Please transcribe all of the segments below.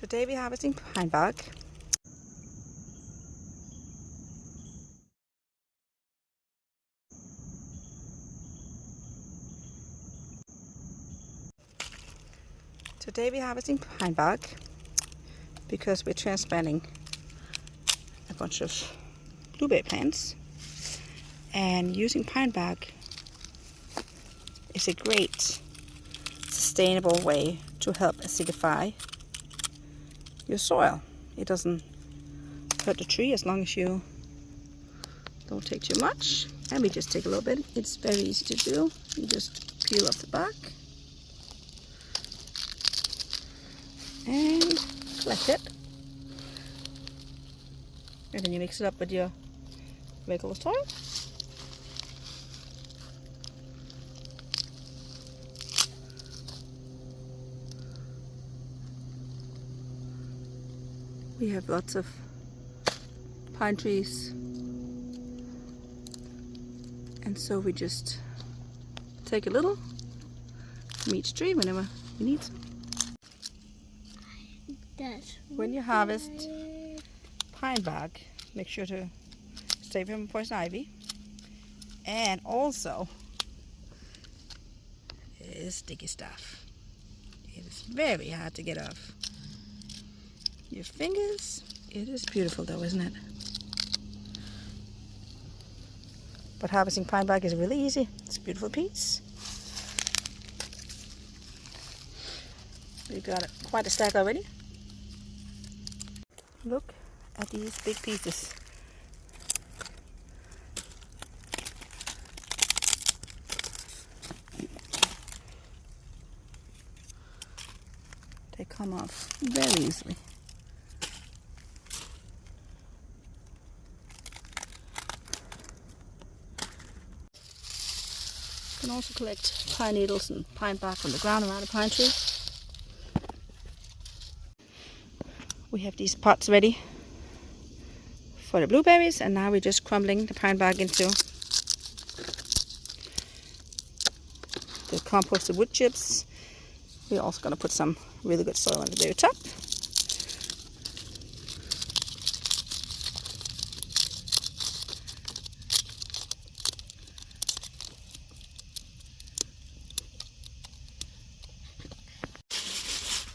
Today we're harvesting pine bark. Today we're harvesting pine bark because we're transplanting a bunch of blueberry plants, and using pine bark is a great sustainable way to help acidify your soil. It doesn't hurt the tree as long as you don't take too much, and we just take a little bit. It's very easy to do. You just peel off the bark and collect it, and then you mix it up with your regular soil. We have lots of pine trees, and so we just take a little from each tree whenever we need some. When you harvest pine bark, make sure to stay away from poison ivy, and also it is sticky stuff. It is very hard to get off your fingers. It is beautiful though, isn't it? But harvesting pine bark is really easy. It's a beautiful piece. We've got quite a stack already. Look at these big pieces. They come off very easily. You can also collect pine needles and pine bark from the ground around a pine tree. We have these pots ready for the blueberries, and now we're just crumbling the pine bark into the composted wood chips. We're also going to put some really good soil on the very top.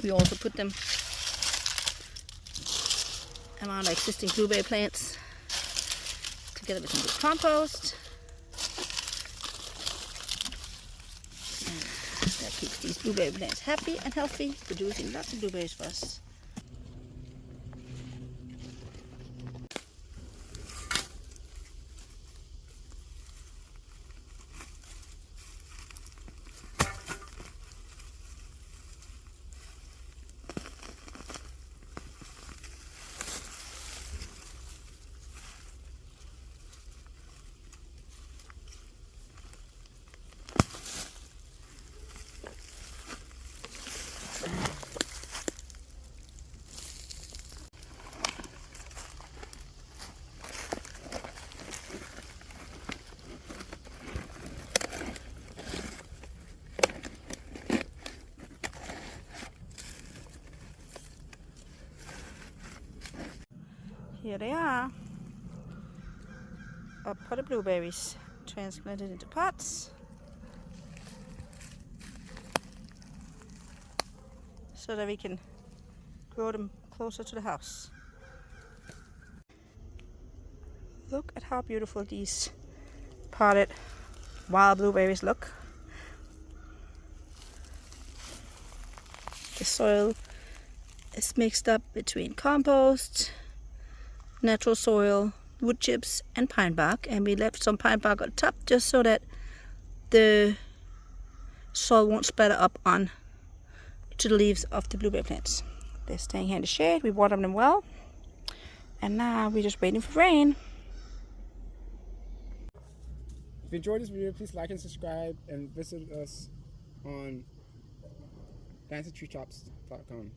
We also put them around our existing blueberry plants together with some good compost. And that keeps these blueberry plants happy and healthy, producing lots of blueberries for us. Here they are, a pot of blueberries transplanted into pots so that we can grow them closer to the house. Look at how beautiful these potted wild blueberries look. The soil is mixed up between compost, natural soil, wood chips, and pine bark, and we left some pine bark on top just so that the soil won't splatter up on to the leaves of the blueberry plants. They're staying here in the shade. We watered them well, and now we're just waiting for rain. If you enjoyed this video, please like and subscribe, and visit us on dancingtreetops.com.